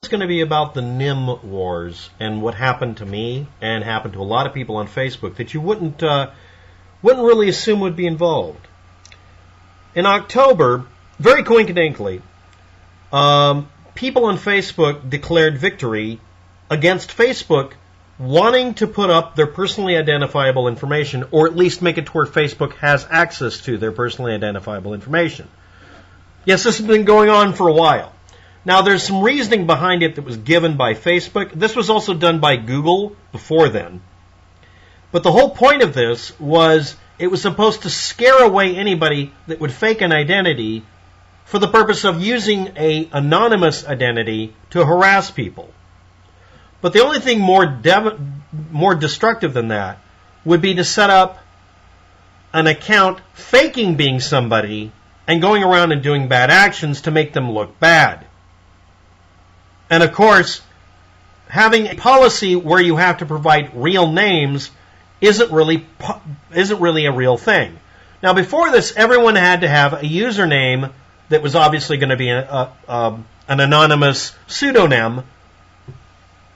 going to be about the NIM wars and what happened to me and happened to a lot of people on Facebook that you wouldn't really assume would be involved. In October, very coincidentally, people on Facebook declared victory against Facebook wanting to put up their personally identifiable information, or at least make it to where Facebook has access to their personally identifiable information. Yes, this has been going on for a while. Now, there's some reasoning behind it that was given by Facebook. This was also done by Google before then. But the whole point of this was it was supposed to scare away anybody that would fake an identity for the purpose of using an anonymous identity to harass people. But the only thing more destructive than that would be to set up an account faking being somebody and going around and doing bad actions to make them look bad. And of course, having a policy where you have to provide real names isn't really a real thing. Now, before this, everyone had to have a username that was obviously going to be an anonymous pseudonym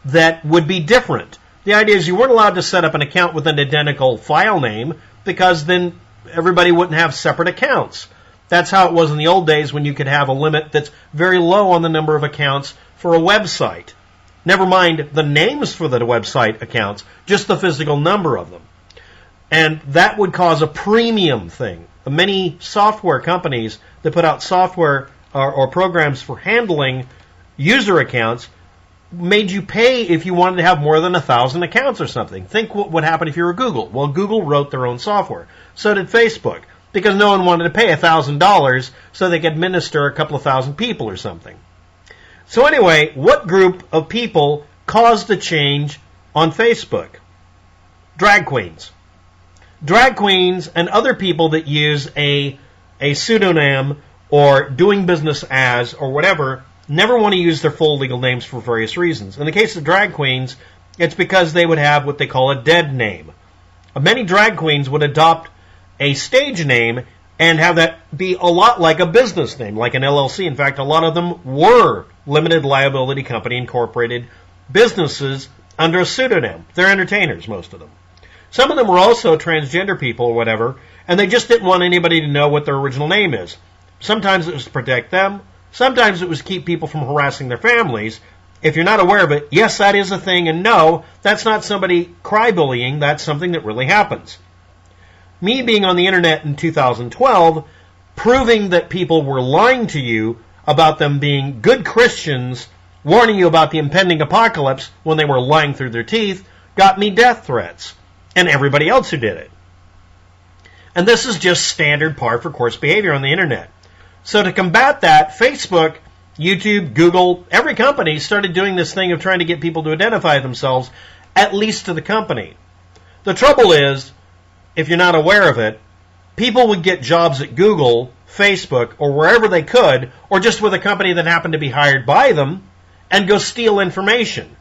that would be different. The idea is you weren't allowed to set up an account with an identical file name because then everybody wouldn't have separate accounts. That's how it was in the old days when you could have a limit that's very low on the number of accounts for a website. Never mind the names for the website accounts, just the physical number of them. And that would cause a premium thing. Many software companies that put out software or programs for handling user accounts made you pay if you wanted to have more than 1,000 accounts or something. Think what would happen if you were Google. Well, Google wrote their own software. So did Facebook, because no one wanted to pay $1,000 so they could administer a couple of thousand people or something. So anyway, what group of people caused the change on Facebook? Drag queens. Drag queens and other people that use a pseudonym or doing business as or whatever never want to use their full legal names for various reasons. In the case of drag queens, it's because they would have what they call a dead name. Many drag queens would adopt a stage name and have that be a lot like a business name, like an LLC. In fact, a lot of them were limited liability company incorporated businesses under a pseudonym. They're entertainers, most of them. Some of them were also transgender people or whatever, and they just didn't want anybody to know what their original name is. Sometimes it was to protect them. Sometimes it was to keep people from harassing their families. If you're not aware of it, yes, that is a thing, and no, that's not somebody cry-bullying. That's something that really happens. Me being on the internet in 2012, proving that people were lying to you about them being good Christians, warning you about the impending apocalypse when they were lying through their teeth, got me death threats, and everybody else who did it. And this is just standard par for course behavior on the internet. So to combat that, Facebook, YouTube, Google, every company started doing this thing of trying to get people to identify themselves, at least to the company. The trouble is, if you're not aware of it, people would get jobs at Google, Facebook, or wherever they could, or just with a company that happened to be hired by them, and go steal information.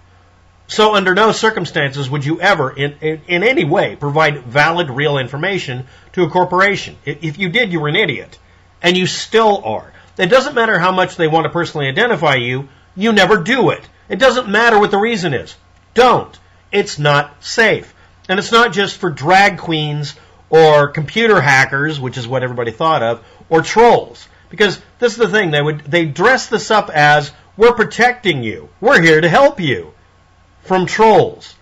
So under no circumstances would you ever, in any way, provide valid, real information to a corporation. If you did, you were an idiot. And you still are. It doesn't matter how much they want to personally identify you, you never do it. It doesn't matter what the reason is. Don't. It's not safe. And it's not just for drag queens or computer hackers, which is what everybody thought of, or trolls. Because this is the thing, they dress this up as, we're protecting you. We're here to help you from trolls.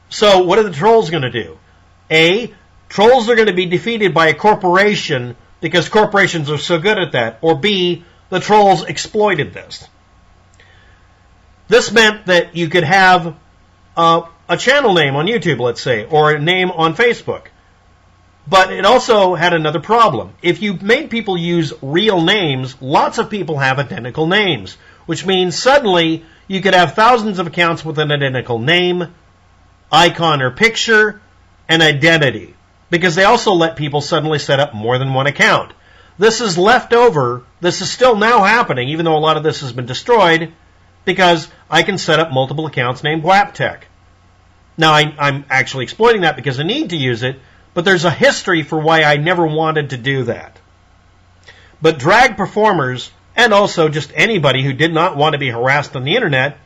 So what are the trolls going to do? A, trolls are going to be defeated by a corporation because corporations are so good at that. Or B, the trolls exploited this. This meant that you could have a channel name on YouTube, let's say, or a name on Facebook. But it also had another problem. If you made people use real names, lots of people have identical names, which means suddenly you could have thousands of accounts with an identical name, icon or picture, and identity. Because they also let people suddenly set up more than one account. This is left over. This is still now happening, even though a lot of this has been destroyed, because I can set up multiple accounts named waptek. Now, I'm actually exploiting that because I need to use it, but there's a history for why I never wanted to do that. But drag performers, and also just anybody who did not want to be harassed on the internet,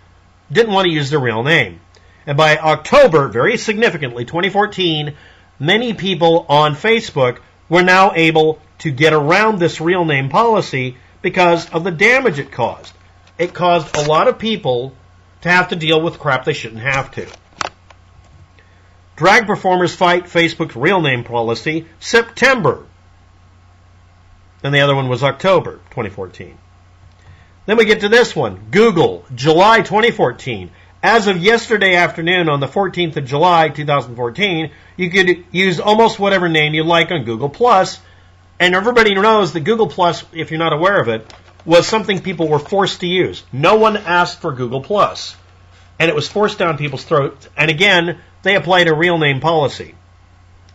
didn't want to use their real name. And by October, very significantly, 2014, many people on Facebook were now able to get around this real name policy because of the damage it caused. It caused a lot of people to have to deal with crap they shouldn't have to. Drag performers fight Facebook's real name policy, September. And the other one was October 2014. Then we get to this one, Google, July 2014. As of yesterday afternoon, on the 14th of July 2014, you could use almost whatever name you like on Google+. And everybody knows that Google+, if you're not aware of it, was something people were forced to use. No one asked for Google+. And it was forced down people's throats. And again, they applied a real name policy.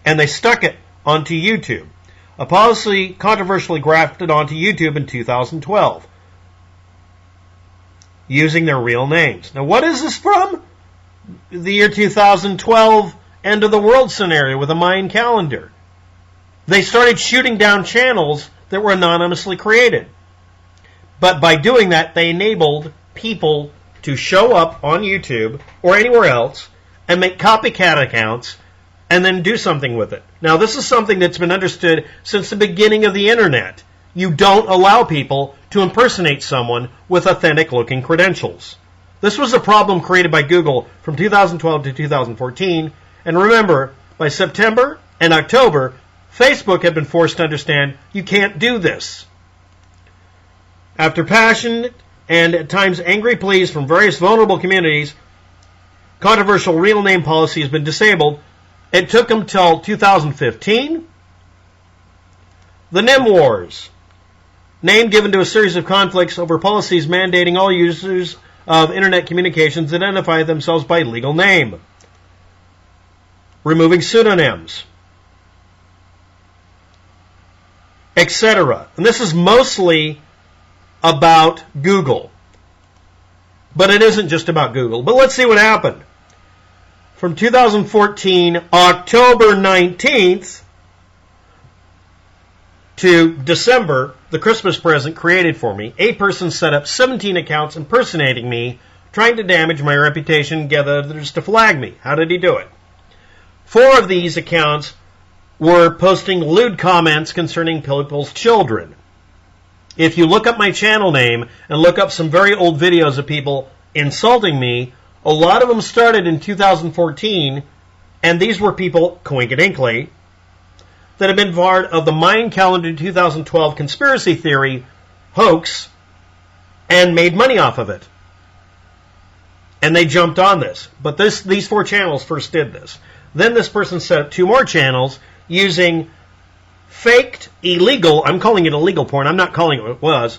And they stuck it onto YouTube. A policy controversially grafted onto YouTube in 2012. Using their real names. Now, what is this from? The year 2012 end of the world scenario with a Mayan calendar. They started shooting down channels that were anonymously created. But by doing that, they enabled people to show up on YouTube or anywhere else and make copycat accounts and then do something with it. Now, this is something that's been understood since the beginning of the internet. You don't allow people to impersonate someone with authentic-looking credentials. This was a problem created by Google from 2012 to 2014. And remember, by September and October, Facebook had been forced to understand you can't do this. After passionate and at times angry pleas from various vulnerable communities, controversial real name policy has been disabled. It took them till 2015. The NIM Wars. Name given to a series of conflicts over policies mandating all users of internet communications identify themselves by legal name. Removing pseudonyms. Etc. And this is mostly about Google. But it isn't just about Google. But let's see what happened. From 2014, October 19th, to December, the Christmas present created for me, a person set up 17 accounts impersonating me, trying to damage my reputation and get others to flag me. How did he do it? 4 of these accounts were posting lewd comments concerning people's children. If you look up my channel name and look up some very old videos of people insulting me, a lot of them started in 2014, and these were people, coinkedinkly, that have been part of the Mayan calendar 2012 conspiracy theory hoax and made money off of it. And they jumped on this. But these 4 channels first did this. Then this person set up 2 more channels using faked illegal, I'm calling it illegal porn, I'm not calling it what it was,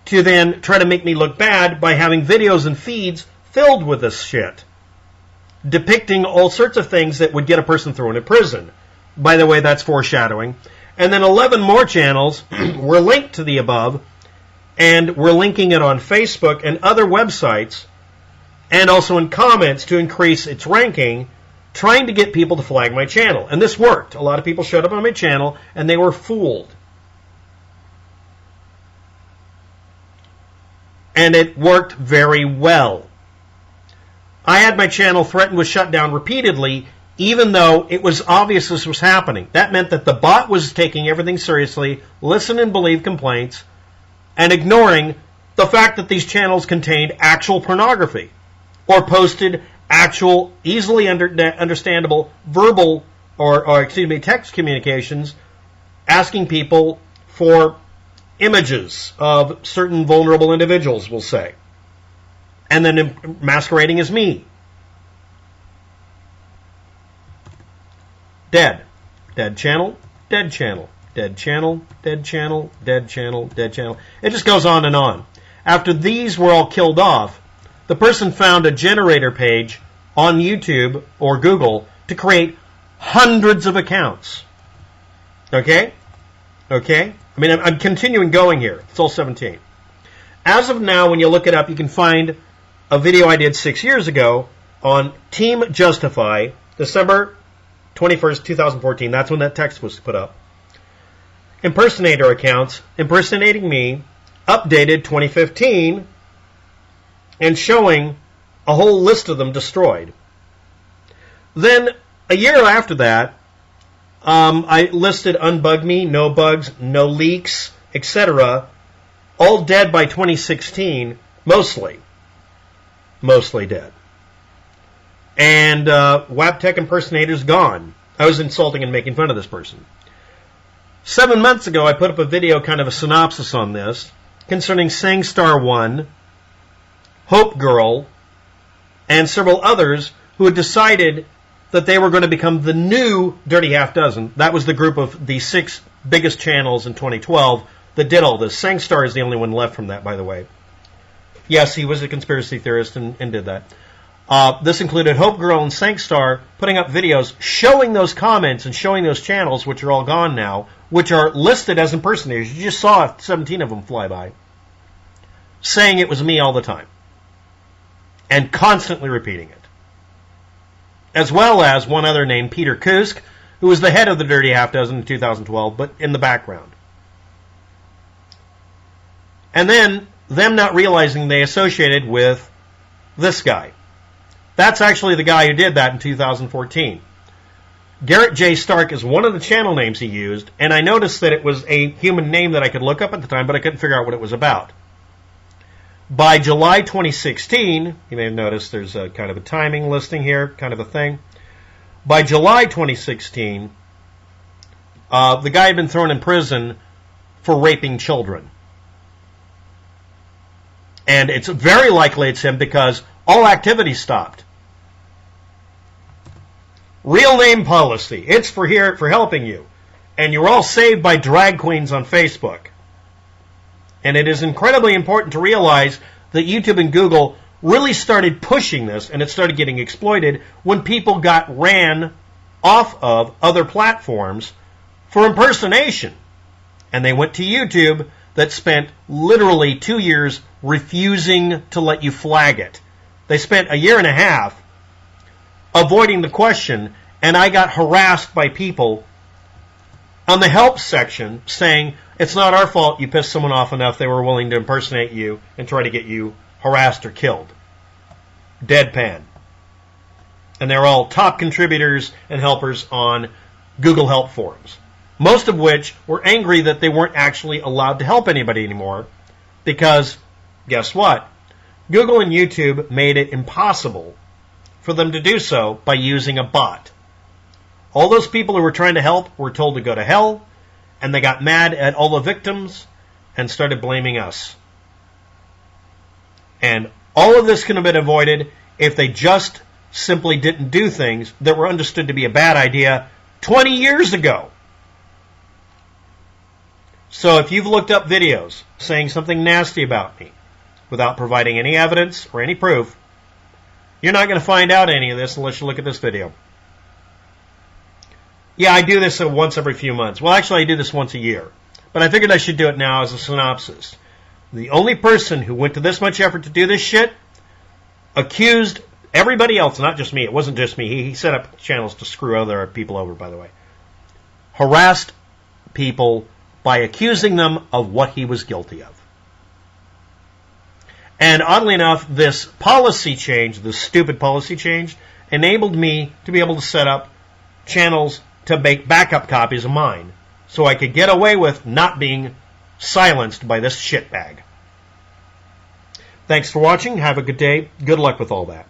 to then try to make me look bad by having videos and feeds filled with this shit, depicting all sorts of things that would get a person thrown in prison. By the way, that's foreshadowing. And then 11 more channels were linked to the above, and we're linking it on Facebook and other websites, and also in comments to increase its ranking, trying to get people to flag my channel. And this worked. A lot of people showed up on my channel, and they were fooled. And it worked very well. I had my channel threatened with shutdown repeatedly, even though it was obvious this was happening. That meant that the bot was taking everything seriously, listen and believe complaints, and ignoring the fact that these channels contained actual pornography or posted actual, easily understandable verbal or text communications asking people for images of certain vulnerable individuals, we'll say, and then masquerading as me. Dead. Dead channel, dead channel, dead channel, dead channel, dead channel, dead channel. It just goes on and on. After these were all killed off, the person found a generator page on YouTube or Google to create hundreds of accounts. Okay? Okay? I mean, I'm continuing going here. It's all 17. As of now, when you look it up, you can find a video I did 6 years ago on Team Justify, December 21st, 2014. That's when that text was put up. Impersonator accounts impersonating me, updated 2015, and showing a whole list of them destroyed. Then, a year after that, I listed Unbug Me, No Bugs, No Leaks, etc., all dead by 2016, mostly dead. And waptek impersonators gone. I was insulting and making fun of this person. 7 months ago, I put up a video, kind of a synopsis on this, concerning SangStar 1, Hope Girl, and several others who had decided that they were going to become the new Dirty Half Dozen. That was the group of the 6 biggest channels in 2012 that did all this. SangStar is the only one left from that, by the way. Yes, he was a conspiracy theorist and did that. This included Hope Girl and SangStar putting up videos showing those comments and showing those channels, which are all gone now, which are listed as impersonators. You just saw 17 of them fly by, saying it was me all the time and constantly repeating it. As well as one other named Peter Kusk, who was the head of the Dirty Half Dozen in 2012, but in the background. And then, them not realizing they associated with this guy. That's actually the guy who did that in 2014. Garrett J. Stark is one of the channel names he used, and I noticed that it was a human name that I could look up at the time, but I couldn't figure out what it was about. By July 2016, you may have noticed there's a kind of a timing listing here, kind of a thing. By July 2016, the guy had been thrown in prison for raping children. And it's very likely it's him because all activity stopped. Real name policy. It's for helping you. And you're all saved by drag queens on Facebook. And it is incredibly important to realize that YouTube and Google really started pushing this, and it started getting exploited when people got ran off of other platforms for impersonation. And they went to YouTube that spent literally 2 years refusing to let you flag it. They spent a year and a half avoiding the question, and I got harassed by people on the help section saying, it's not our fault you pissed someone off enough they were willing to impersonate you and try to get you harassed or killed. Deadpan. And they're all top contributors and helpers on Google Help forums. Most of which were angry that they weren't actually allowed to help anybody anymore because, guess what? Google and YouTube made it impossible for them to do so by using a bot. All those people who were trying to help were told to go to hell, and they got mad at all the victims and started blaming us. And all of this could have been avoided if they just simply didn't do things that were understood to be a bad idea 20 years ago. So if you've looked up videos saying something nasty about me without providing any evidence or any proof, you're not going to find out any of this unless you look at this video. Yeah, I do this once every few months. Well, actually, I do this once a year. But I figured I should do it now as a synopsis. The only person who went to this much effort to do this shit accused everybody else, not just me. It wasn't just me. He set up channels to screw other people over, by the way. Harassed people by accusing them of what he was guilty of. And oddly enough, this policy change, this stupid policy change, enabled me to be able to set up channels to make backup copies of mine so I could get away with not being silenced by this shitbag. Thanks for watching. Have a good day. Good luck with all that.